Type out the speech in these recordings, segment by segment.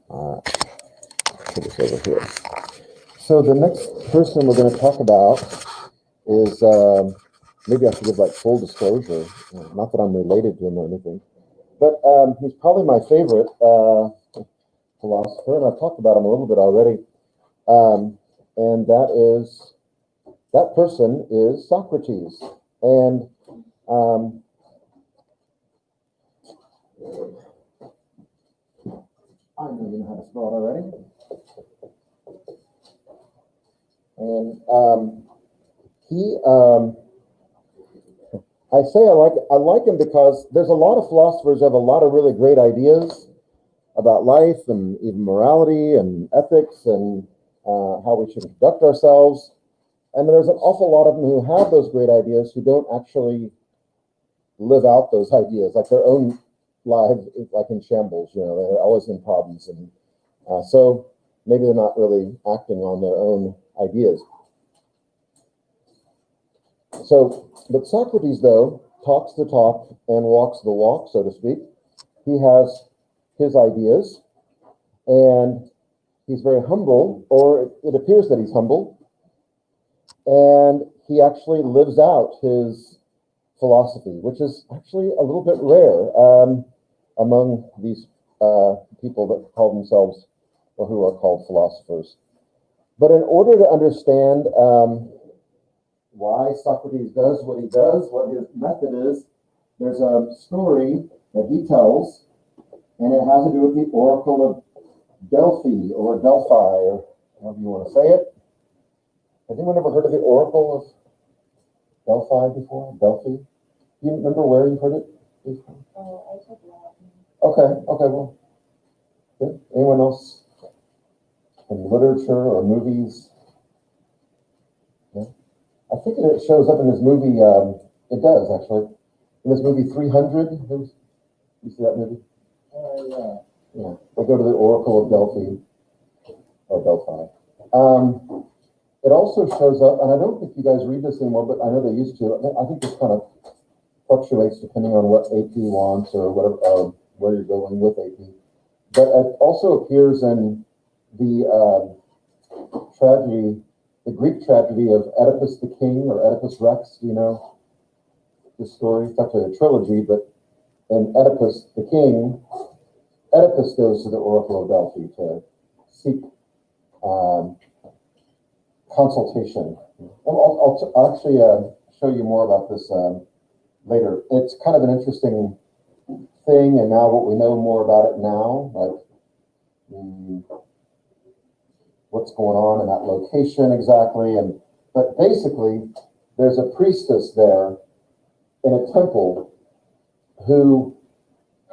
Put this over here. So the next person we're going to talk about is, maybe I should give like full disclosure, not that I'm related to him or anything, but he's probably my favorite philosopher, and I've talked about him a little bit already. And that person is Socrates. And I know you know how to spell it already. And I say I like him because there's a lot of philosophers who have a lot of really great ideas about life and even morality and ethics and how we should conduct ourselves. And there's an awful lot of them who have those great ideas who don't actually live out those ideas, like their own lives, like in shambles. They're always in problems, and so maybe they're not really acting on their own ideas. So, but Socrates, though, talks the talk and walks the walk, so to speak. He has his ideas, and he's very humble, or it appears that he's humble, and he actually lives out his philosophy, which is actually a little bit rare among these people that call themselves, or who are called philosophers. But in order to understand why Socrates does what he does, what his method is, there's a story that he tells, and it has to do with the Oracle of Delphi, or Delphi, or however you want to say it. Has anyone ever heard of the Oracle of Delphi before? Delphi? Do you remember where you heard it? I took Latin. Okay, well, good. Anyone else in literature or movies? Yeah. I think it shows up in this movie. It does, actually. In this movie 300, you see that movie? Yeah. Yeah. They go to the Oracle of Delphi, or Delphi. It also shows up, and I don't think you guys read this anymore, but I know they used to. I think this kind of fluctuates depending on what AP wants or whatever, where you're going with AP. But it also appears in the tragedy, the Greek tragedy of Oedipus the King, or Oedipus Rex. Do you know this story? It's actually a trilogy, but in Oedipus the King, Oedipus goes to the Oracle of Delphi to seek consultation. I'll actually show you more about this later. It's kind of an interesting thing, and now what we know more about it now, like what's going on in that location exactly. But basically, there's a priestess there in a temple who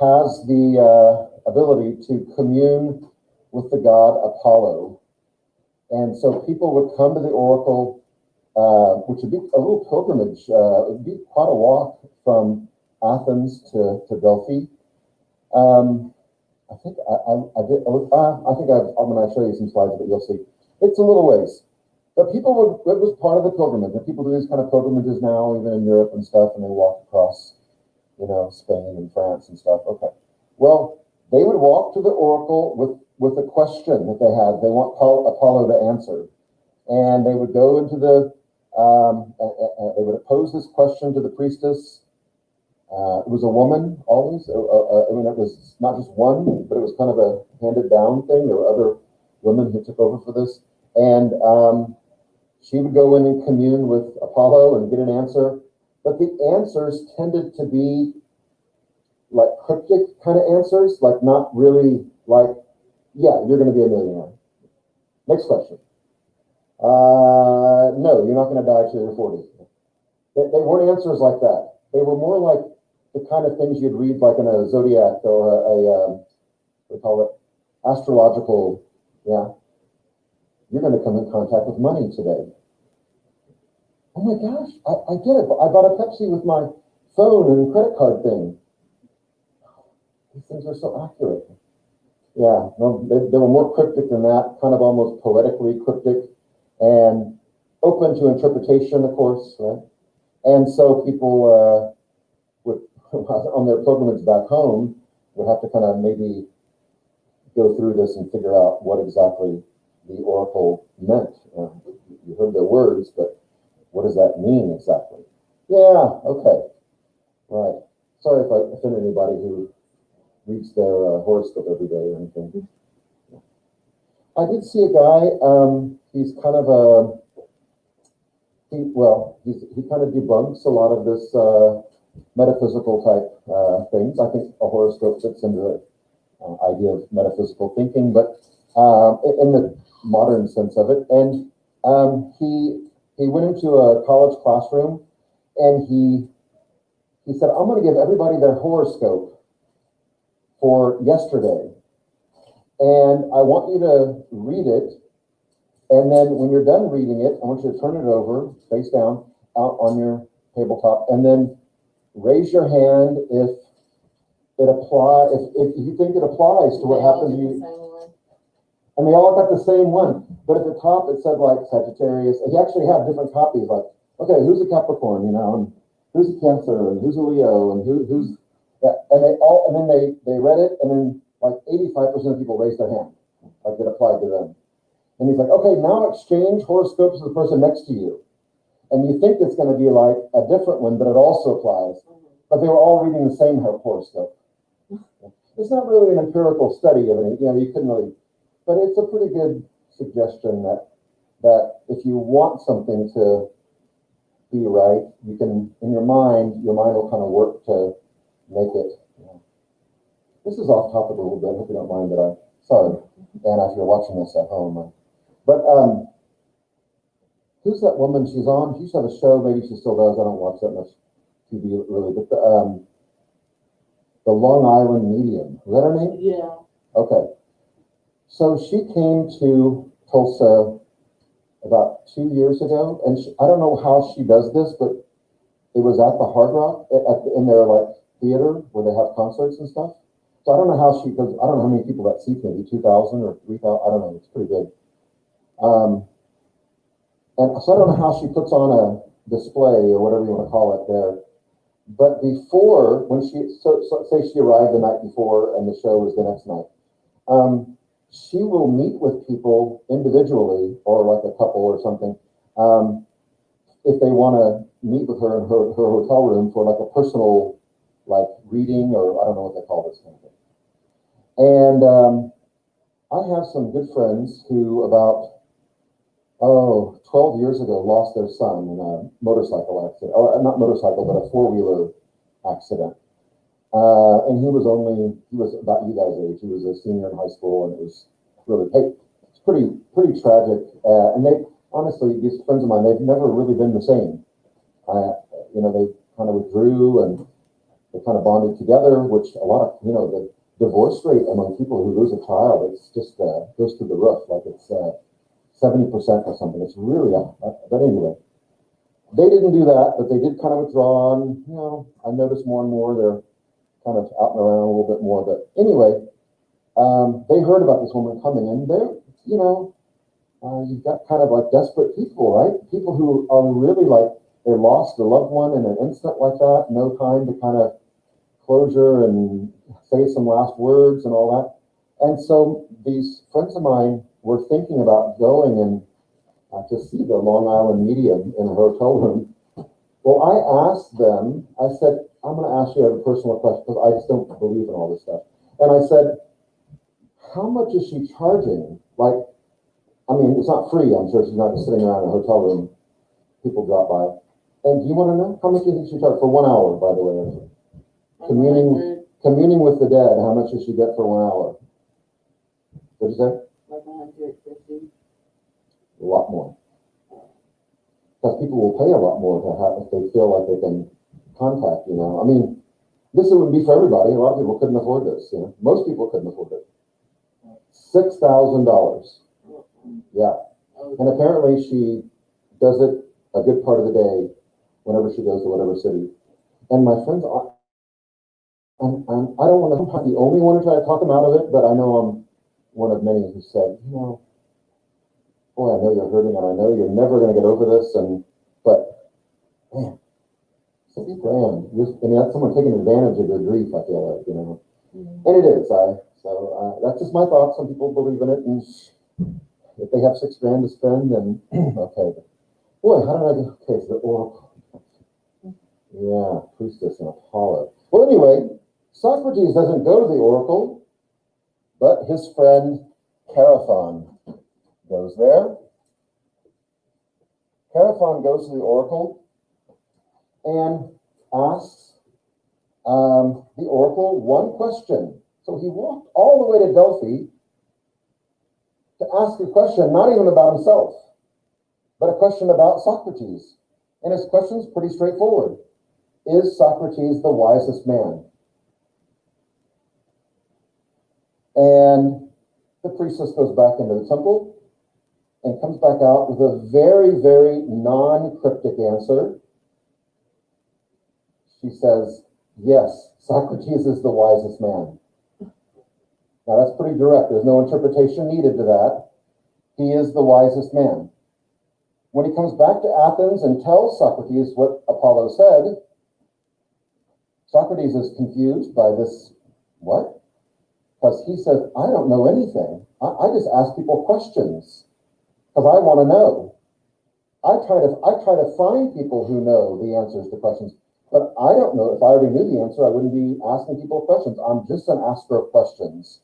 has the ability to commune with the god Apollo. And so people would come to the oracle, which would be a little pilgrimage. It would be quite a walk from Athens to Delphi. I think I did. I think I'm going to show you some slides, but you'll see. It's a little ways. But people would, it was part of the pilgrimage. And people do these kind of pilgrimages now, even in Europe and stuff, and they walk across, Spain and France and stuff. Okay. Well, they would walk to the oracle with a question that they had. They want Apollo to answer. And they would go into they would pose this question to the priestess. It was a woman always. It was not just one, but it was kind of a handed down thing. There were other women who took over for this. And she would go in and commune with Apollo and get an answer. But the answers tended to be like cryptic kind of answers, like not really like, yeah, you're going to be a millionaire. Next question. No, you're not going to die till you're 40. They weren't answers like that. They were more like the kind of things you'd read like in a zodiac or what do you call it, astrological, yeah. You're going to come in contact with money today. Oh my gosh, I get it. I bought a Pepsi with my phone and credit card thing. These things are so accurate. Yeah, no, they were more cryptic than that, kind of almost poetically cryptic and open to interpretation, of course, right? And so people would, on their pilgrimage back home, would have to kind of maybe go through this and figure out what exactly the oracle meant. You heard the words, but what does that mean exactly? Yeah, okay, right. Sorry if I offended anybody who reads their horoscope every day or anything. I did see a guy, he's kind of he kind of debunks a lot of this metaphysical type things. I think a horoscope fits into the idea of metaphysical thinking, but in the modern sense of it. And he went into a college classroom and he said, I'm going to give everybody their horoscope for yesterday. And I want you to read it. And then when you're done reading it, I want you to turn it over, face down, out on your tabletop, and then raise your hand if it if you think it applies to what happened to you. And they all got the same one. But at the top it said like Sagittarius. He actually had different copies, like, okay, who's a Capricorn, and who's a Cancer, and who's a Leo, and who's that, and then they read it, and then like 85% of people raised their hand, like it applied to them. And he's like, okay, now exchange horoscopes with the person next to you. And you think it's going to be like a different one, but it also applies. But they were all reading the same horoscope. It's not really an empirical study of it. You couldn't really, but it's a pretty good suggestion that if you want something to be right, you can, in your mind will kind of work to make it. This is off topic a little bit. I hope you don't mind that sorry, Anna, if you're watching this at home. But who's that woman? She's on. She used to have a show. Maybe she still does. I don't watch that much TV really. But the Long Island Medium. Is that her name? Yeah. Okay. So she came to Tulsa about 2 years ago, and I don't know how she does this, but it was at the Hard Rock in their like theater where they have concerts and stuff. So I don't know how she goes. I don't know how many people that seats, maybe 2,000 or 3,000. I don't know. It's pretty big. And so I don't know how she puts on a display or whatever you want to call it there. But before, when so say she arrived the night before and the show was the next night, she will meet with people individually or like a couple or something, if they want to meet with her in her hotel room for like a personal like reading, or I don't know what they call this kind of thing. And I have some good friends who about 12 years ago lost their son in a motorcycle accident, or not motorcycle, but a four-wheeler accident. And he was about you guys' age. He was a senior in high school, and it was really, it's pretty tragic. And they, honestly, these friends of mine, they've never really been the same. They kind of withdrew and they kind of bonded together, which a lot of, the divorce rate among people who lose a child, it's just goes through the roof. Like it's 70% or something. It's really, but anyway, they didn't do that, but they did kind of withdraw. And, I noticed more and more they're kind of out and around a little bit more. But anyway, they heard about this woman coming, and they're, you've got kind of like desperate people, right? People who are really like, they lost a loved one in an instant like that, no time to kind of closure and say some last words and all that. And so these friends of mine were thinking about going and to see the Long Island Medium in a hotel room. Well, I asked them, I said, I'm going to ask you a personal question because I just don't believe in all this stuff. And I said, how much is she charging? Like, I mean, it's not free. I'm sure she's not just sitting around in a hotel room. People drop by. And do you want to know how much do you think she charged for 1 hour, by the way? Communing with the dead, how much does she get for 1 hour? What did you say? Like 150. A lot more. Because people will pay a lot more to have if they feel like they can contact, I mean, this would be for everybody. A lot of people couldn't afford this, Most people couldn't afford it. $6,000. Yeah. And apparently she does it a good part of the day whenever she goes to whatever city. And my friends, I don't want to, I'm not the only one to try to talk them out of it, but I know I'm one of many who said, boy, I know you're hurting and I know you're never going to get over this. But man, $6 grand, that's someone taking advantage of your grief, I feel like, And it is. So that's just my thought. Some people believe in it, and if they have $6,000 to spend, then okay. Boy, how did I get? Okay, so the oracle. Yeah, priestess and Apollo. Well, anyway, Socrates doesn't go to the oracle, but his friend Chaerephon goes there. Chaerephon goes to the oracle and asks the oracle one question. So he walked all the way to Delphi to ask a question, not even about himself, but a question about Socrates. And his question's pretty straightforward. Is Socrates the wisest man? And the priestess goes back into the temple and comes back out with a very, very non-cryptic answer. She says, yes, Socrates is the wisest man. Now that's pretty direct. There's no interpretation needed to that. He is the wisest man. When he comes back to Athens and tells Socrates what Apollo said, Socrates is confused by this, what? Because he says, I don't know anything. I just ask people questions because I want to know. I try to find people who know the answers to questions, but I don't know. If I already knew the answer, I wouldn't be asking people questions. I'm just an asker of questions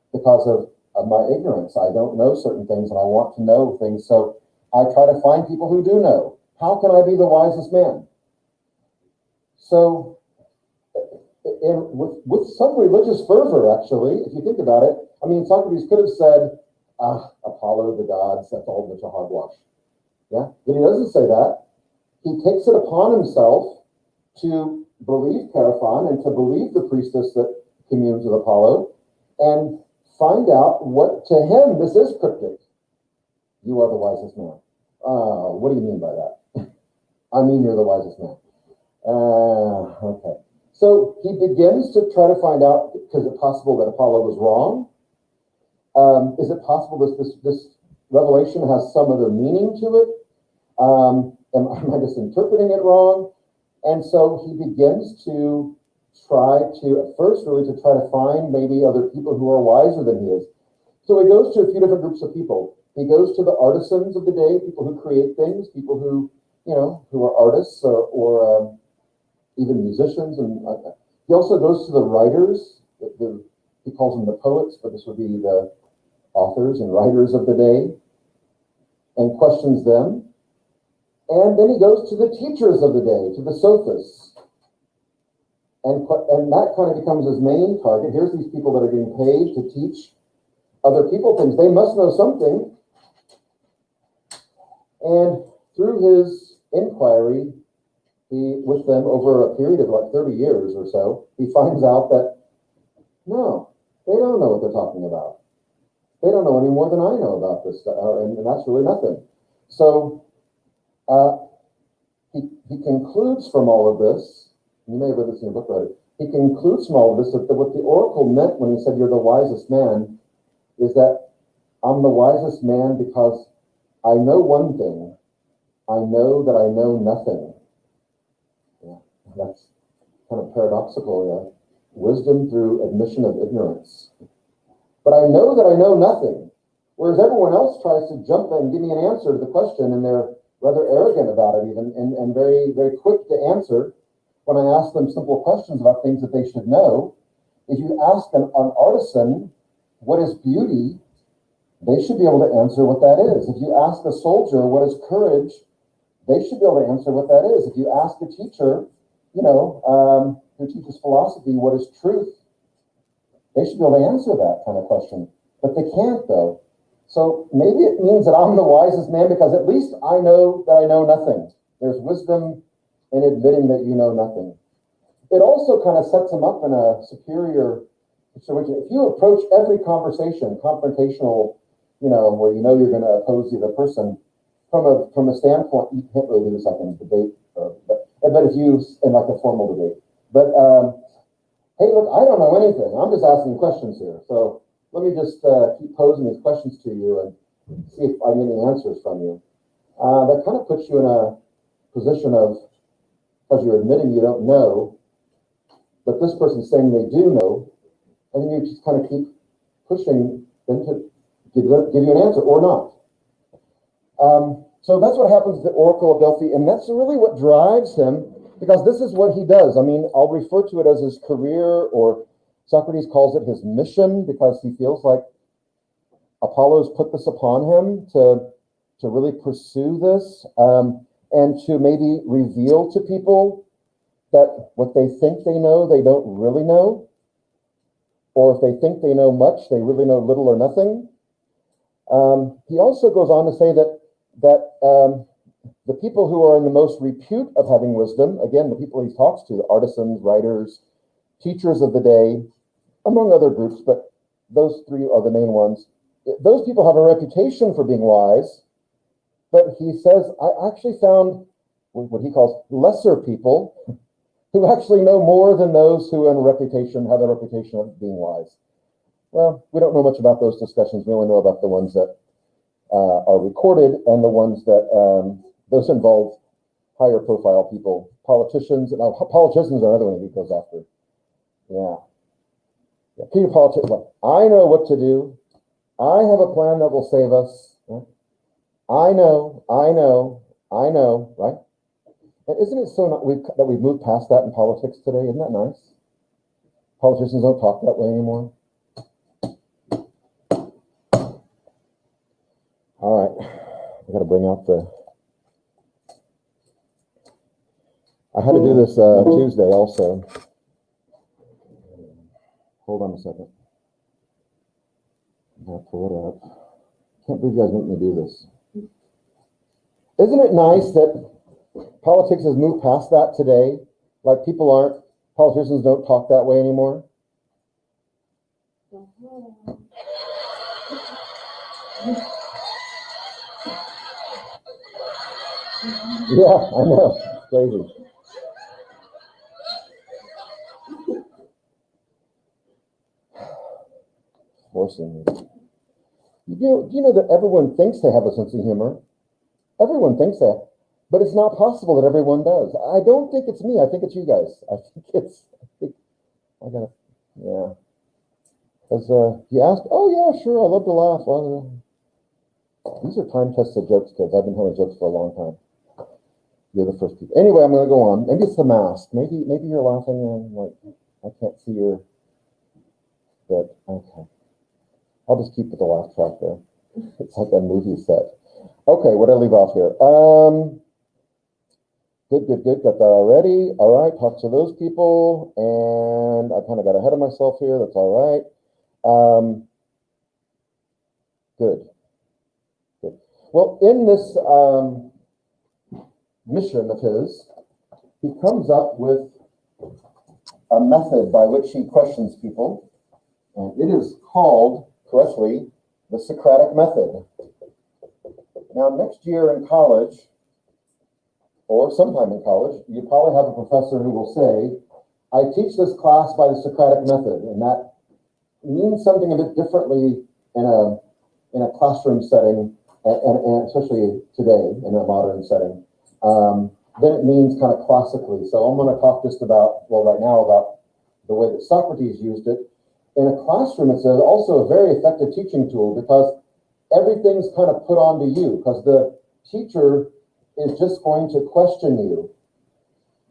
because of my ignorance. I don't know certain things and I want to know things. So I try to find people who do know. How can I be the wisest man? So with some religious fervor, actually, if you think about it, I mean, Socrates could have said, Apollo, the gods, that's all a bunch of hogwash. Yeah, but he doesn't say that. He takes it upon himself to believe Chaerephon and to believe the priestess that communes with Apollo and find out what, to him, this is cryptic. You are the wisest man. What do you mean by that? I mean, you're the wisest man. Okay. So he begins to try to find out, is it possible that Apollo was wrong? Is it possible this revelation has some other meaning to it? Am I just interpreting it wrong? And so he begins to try to, at first, really to try to find maybe other people who are wiser than he is. So he goes to a few different groups of people. He goes to the artisans of the day, people who create things, people who, who are artists or even musicians. And he also goes to the writers. He calls them the poets, but this would be the authors and writers of the day, and questions them. And then he goes to the teachers of the day, to the sophists. And that kind of becomes his main target. Here's these people that are getting paid to teach other people things. They must know something. And through his inquiry, with them over a period of like 30 years or so, he finds out that, no, they don't know what they're talking about. They don't know any more than I know about this stuff, and that's really nothing. So he concludes from all of this, you may have read this in your book, right? He concludes from all of this that what the oracle meant when he said, you're the wisest man, is that I'm the wisest man because I know one thing. I know that I know nothing. Yeah, that's kind of paradoxical. Yeah? Wisdom through admission of ignorance. But I know that I know nothing. Whereas everyone else tries to jump in and give me an answer to the question, and they're rather arrogant about it even, and very, very quick to answer when I ask them simple questions about things that they should know. If you ask an artisan, what is beauty? They should be able to answer what that is. If you ask a soldier, what is courage? They should be able to answer what that is. If you ask a teacher, who teaches philosophy, what is truth? They should be able to answer that kind of question. But they can't, though. So maybe it means that I'm the wisest man because at least I know that I know nothing. There's wisdom in admitting that you know nothing. It also kind of sets him up in a superior situation. If you approach every conversation, confrontational, where you're going to oppose the other person, from a standpoint, you can't really do this like in a debate, but if you, in like a formal debate. But, hey, look, I don't know anything. I'm just asking questions here. So let me just keep posing these questions to you and see if I get any answers from you. That kind of puts you in a position of, because you're admitting you don't know, but this person's saying they do know, and then you just kind of keep pushing them to give you an answer or not. So that's what happens at the Oracle of Delphi, and that's really what drives him, because this is what he does. I mean, I'll refer to it as his career, or Socrates calls it his mission, because he feels like Apollo's put this upon him to really pursue this, and to maybe reveal to people that what they think they know, they don't really know. Or if they think they know much, they really know little or nothing. He also goes on to say that the people who are in the most repute of having wisdom, again, the people he talks to, the artisans, writers, teachers of the day, among other groups, but those three are the main ones. Those people have a reputation for being wise, but he says, I actually found what he calls lesser people who actually know more than those who have a reputation of being wise. Well, we don't know much about those discussions. We only know about the ones that are recorded, and the ones that those involve higher profile people, politicians. And politicians are another one he goes after. Yeah. Peter politicians, like, I know what to do. I have a plan that will save us. Right? I know, right? And isn't it so that we've moved past that in politics today? Isn't that nice? Politicians don't talk that way anymore. All right, I got to bring out I had to do this Tuesday also. Hold on a second. I'll pull it up. Can't believe you guys make me do this. Isn't it nice that politics has moved past that today? Like politicians don't talk that way anymore. Yeah, I know. It's crazy. Forcing me. You know that everyone thinks they have a sense of humor. Everyone thinks that. But it's not possible that everyone does. I don't think it's me. I think it's you guys. Yeah. Because you ask, oh yeah, sure, I love to laugh. These are time-tested jokes, kids. I've been telling jokes for a long time. You're the first people. Anyway, I'm going to go on. Maybe it's the mask. Maybe you're laughing and like, I can't see your, but okay. I'll just keep with the laugh track there. It's like a movie set. Okay, what did I leave off here? Good. Got that already. All right, talk to those people. And I kind of got ahead of myself here. That's all right. Good. Well, in this mission of his, he comes up with a method by which he questions people. And it is called, correctly, the Socratic method. Now, next year in college, or sometime in college, you probably have a professor who will say, I teach this class by the Socratic method, and that means something a bit differently in a classroom setting, and especially today in a modern setting, than it means kind of classically. So I'm going to talk just about, right now, about the way that Socrates used it. In a classroom, it's also a very effective teaching tool, because everything's kind of put onto you, because the teacher is just going to question you.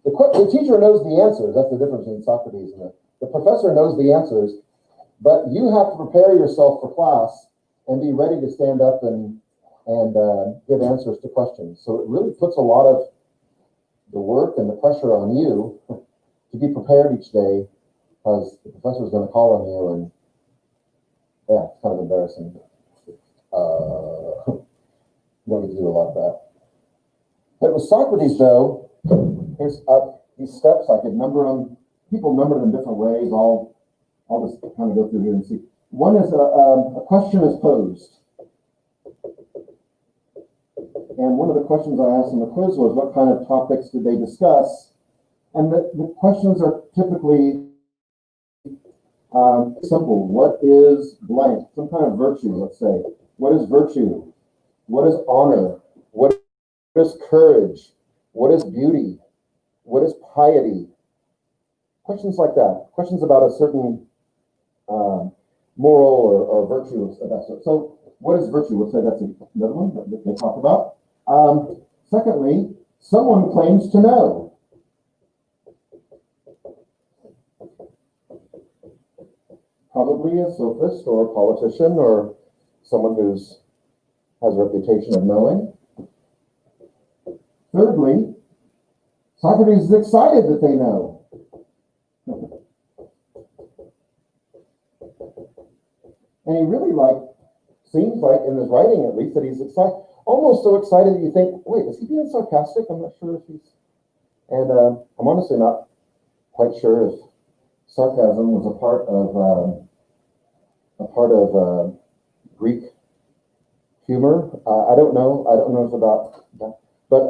The teacher knows the answers. That's the difference between Socrates and the professor knows the answers, but you have to prepare yourself for class and be ready to stand up and give answers to questions. So it really puts a lot of the work and the pressure on you to be prepared each day, because the professor is going to call on you, and yeah, it's kind of embarrassing. You don't get to do a lot of that. But with Socrates, though, here's these steps. I could number them. People number them in different ways. I'll just kind of go through here and see. One is a question is posed. And one of the questions I asked in the quiz was, what kind of topics did they discuss? And the questions are typically simple. What is blank? Some kind of virtue, let's say. What is virtue? What is honor? What is courage? What is beauty? What is piety? Questions like that. Questions about a certain moral or virtue of that sort. So what is virtue? We'll say that's another one that they talk about. Secondly, someone claims to know. Probably a sophist or a politician or someone who's has a reputation of knowing. Thirdly, Socrates is excited that they know. And he really seems like in his writing at least that he's excited, almost so excited that you think, wait, is he being sarcastic? I'm not sure if he's, and I'm honestly not quite sure if sarcasm was a part of Greek humor. I don't know. I don't know if about that, but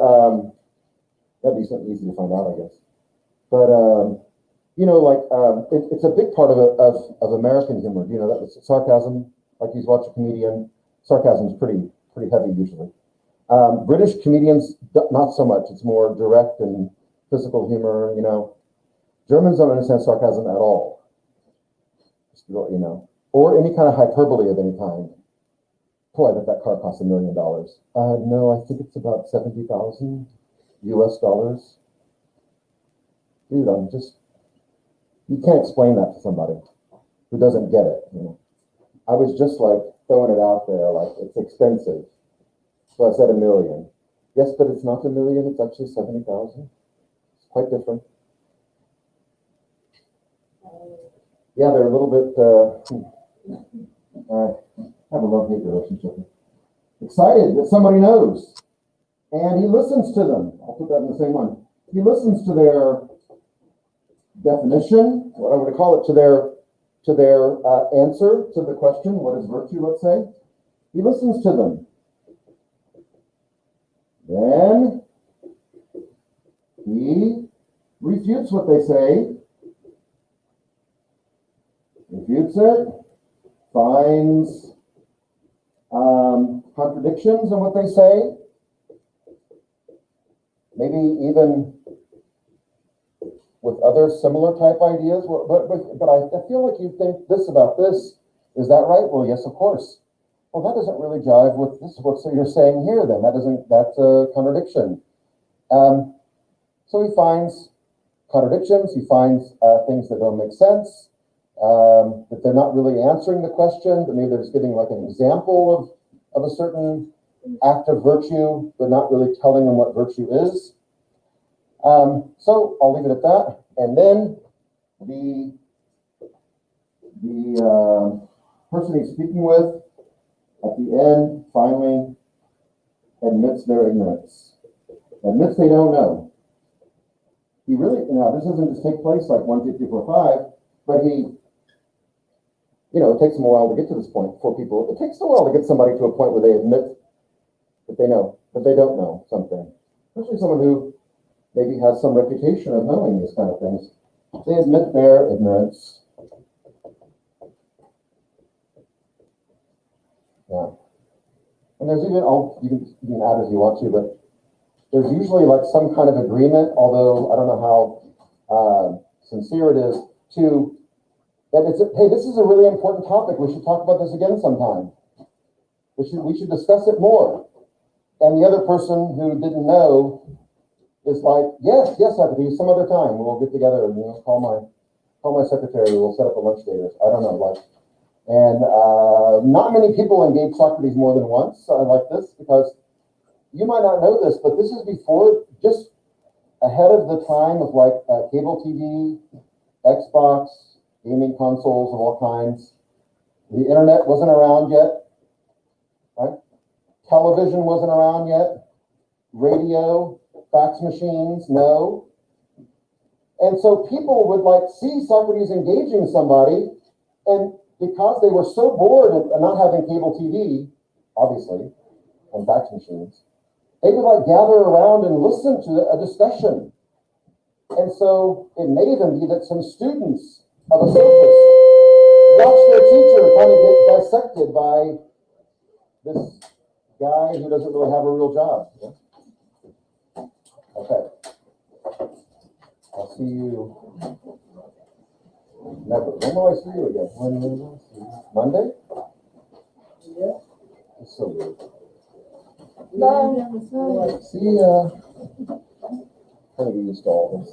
that'd be something easy to find out, I guess. But it's a big part of American humor. You know, that was sarcasm. Like you watch a comedian, sarcasm is pretty heavy usually. British comedians, not so much. It's more direct and physical humor. You know, Germans don't understand sarcasm at all. Just to let you know, or any kind of hyperbole of any kind. Boy, I bet that car costs $1 million. No, I think it's about 70,000 US dollars. Dude, you can't explain that to somebody who doesn't get it. You know? I was just throwing it out there, it's expensive. So I said $1 million. Yes, but it's not $1 million, it's actually 70,000. It's quite different. Yeah, they're a little bit, I have a love-hate relationship. Excited that somebody knows. And he listens to them. I'll put that in the same one. He listens to their definition, what I would call it, to their answer to the question, what is virtue, let's say. He listens to them. Then he refutes what they say, refutes it, finds contradictions in what they say, maybe even with other similar type ideas. But I feel like you think this about this. Is that right? Well, yes, of course. Well, that doesn't really jive with this. What you're saying here, then that's a contradiction. So he finds contradictions. He finds things that don't make sense. That they're not really answering the question, but maybe they're just giving an example of a certain act of virtue, but not really telling them what virtue is. So I'll leave it at that. And then the person he's speaking with at the end finally admits their ignorance, admits they don't know. He really, this doesn't just take place 1, 2, 3, 4, 5, but it takes them a while to get to this point for people. It takes a while to get somebody to a point where they admit that they know, but they don't know something. Especially someone who maybe has some reputation of knowing these kind of things. They admit their ignorance. Yeah. And there's even, you can add as you want to, but there's usually some kind of agreement, although I don't know how sincere it is, to that hey, this is a really important topic. We should talk about this again sometime. We should discuss it more. And the other person who didn't know is yes, I could use some other time. We'll get together and call my secretary. We'll set up a lunch date. I don't know, and not many people engage Socrates more than once like this, because you might not know this, but this is before, just ahead of the time of cable TV, Xbox, gaming consoles of all kinds. The internet wasn't around yet, right? Television wasn't around yet. Radio, fax machines, no. And so people would see Socrates engaging somebody, and because they were so bored and not having cable TV, obviously, and fax machines, they would gather around and listen to a discussion. And so it may even be that some students of a sophist watch their teacher kind of get dissected by this guy who doesn't really have a real job. Okay. I'll see you Never. When will I see you again? When will I see you? Monday? Yeah. It's so weird. Bye. See ya. Trying to get used to all this.